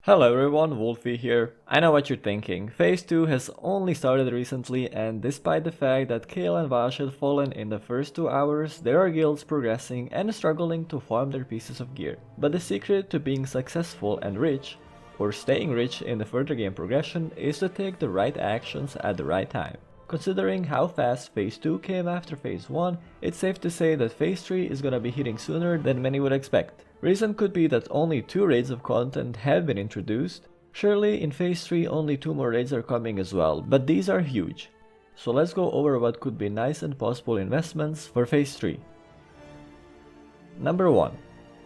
Hello everyone, Wolfie here. I know what you're thinking. Phase 2 has only started recently, and despite the fact that Kale and Vash had fallen in the first 2 hours, there are guilds progressing and struggling to farm their pieces of gear. But the secret to being successful and rich, or staying rich in the further game progression, is to take the right actions at the right time. Considering how fast Phase 2 came after Phase 1, it's safe to say that Phase 3 is gonna be hitting sooner than many would expect. Reason could be that only 2 raids of content have been introduced. Surely in Phase 3 only 2 more raids are coming as well, but these are huge. So let's go over what could be nice and possible investments for Phase 3. Number 1.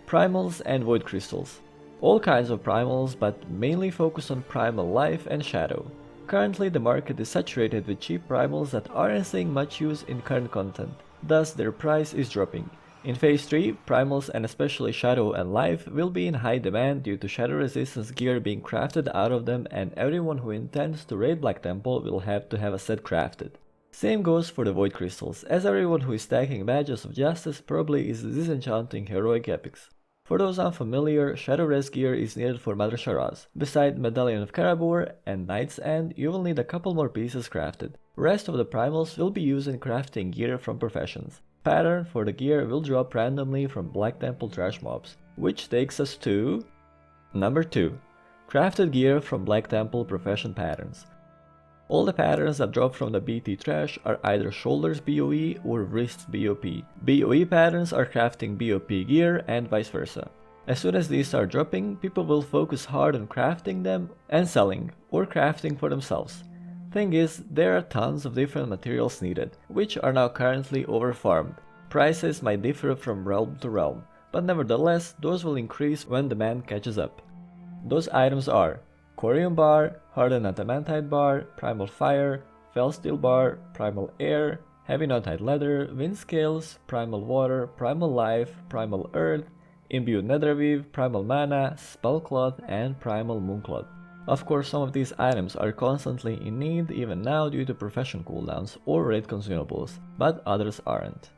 Primals and Void Crystals. All kinds of primals, but mainly focus on Primal Life and Shadow. Currently the market is saturated with cheap primals that aren't seeing much use in current content, thus their price is dropping. In Phase 3, primals and especially Shadow and Life will be in high demand due to shadow resistance gear being crafted out of them, and everyone who intends to raid Black Temple will have to have a set crafted. Same goes for the Void Crystals, as everyone who is stacking Badges of Justice probably is disenchanting heroic epics. For those unfamiliar, Shadow Res gear is needed for Mother Sharaz. Beside Medallion of Karabor and Knight's End, you will need a couple more pieces crafted. Rest of the primals will be used in crafting gear from professions. Pattern for the gear will drop randomly from Black Temple trash mobs, which takes us to number 2. Crafted gear from Black Temple profession patterns. All the patterns that drop from the BT trash are either shoulders BoE or wrists BOP. BoE patterns are crafting BOP gear and vice versa. As soon as these start dropping, people will focus hard on crafting them and selling, or crafting for themselves. Thing is, there are tons of different materials needed, which are now currently overfarmed. Prices might differ from realm to realm, but nevertheless, those will increase when demand catches up. Those items are Corium Bar, Hardened Adamantite Bar, Primal Fire, Felsteel Bar, Primal Air, Heavy Notite Leather, Wind Scales, Primal Water, Primal Life, Primal Earth, Imbued Netherweave, Primal Mana, Spellcloth, and Primal Mooncloth. Of course, some of these items are constantly in need even now due to profession cooldowns or raid consumables, but others aren't.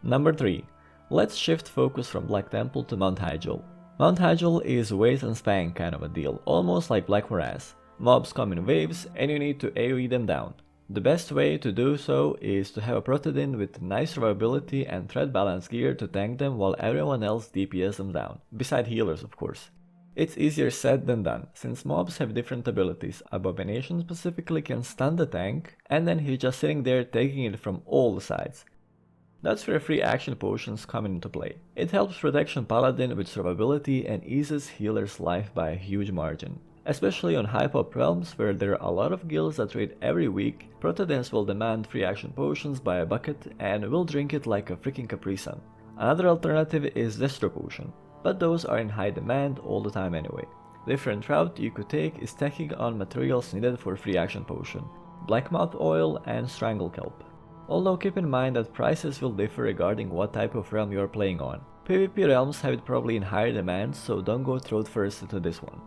Number 3. Let's shift focus from Black Temple to Mount Hyjal. Mount Hyjal is wait and spang kind of a deal, almost like Black Morass. Mobs come in waves and you need to AoE them down. The best way to do so is to have a Protodin with nice survivability and threat balance gear to tank them while everyone else DPS them down, beside healers of course. It's easier said than done, since mobs have different abilities. Abomination specifically can stun the tank, and then he's just sitting there taking it from all the sides. That's where free action potions come into play. It helps Protection Paladin with survivability and eases healer's life by a huge margin. Especially on high pop realms where there are a lot of guilds that raid every week, Protodins will demand free action potions by a bucket and will drink it like a freaking Capri Sun. Another alternative is Destro Potion, but those are in high demand all the time anyway. Different route you could take is stacking on materials needed for free action potion, Blackmouth Oil and Strangle Kelp. Although keep in mind that prices will differ regarding what type of realm you are playing on. PvP realms have it probably in higher demand, so don't go throat first into this one.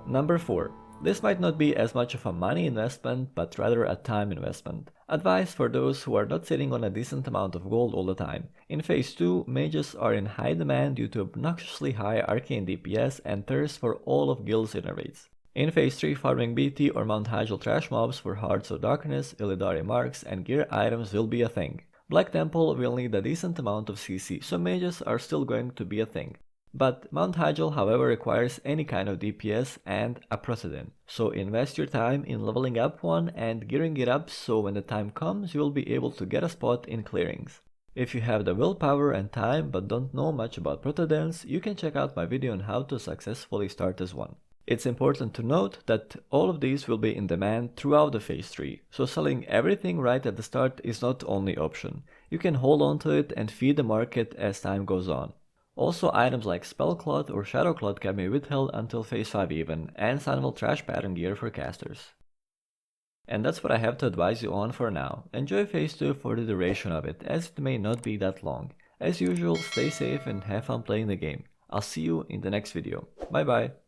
Number 4. This might not be as much of a money investment, but rather a time investment. Advice for those who are not sitting on a decent amount of gold all the time. In Phase 2, mages are in high demand due to obnoxiously high arcane DPS and thirst for all of guilds inner raids. In Phase 3, farming BT or Mount Hyjal trash mobs for Hearts of Darkness, Illidari marks, and gear items will be a thing. Black Temple will need a decent amount of CC, so mages are still going to be a thing. But Mount Hyjal however requires any kind of DPS and a Protodin, so invest your time in leveling up one and gearing it up so when the time comes you will be able to get a spot in clearings. If you have the willpower and time but don't know much about Protodins, you can check out my video on how to successfully start as one. It's important to note that all of these will be in demand throughout the Phase 3, so selling everything right at the start is not the only option. You can hold on to it and feed the market as time goes on. Also, items like Spellcloth or Shadowcloth can be withheld until Phase 5 even, and Sunwell Trash Pattern gear for casters. And that's what I have to advise you on for now. Enjoy Phase 2 for the duration of it, as it may not be that long. As usual, stay safe and have fun playing the game. I'll see you in the next video. Bye bye!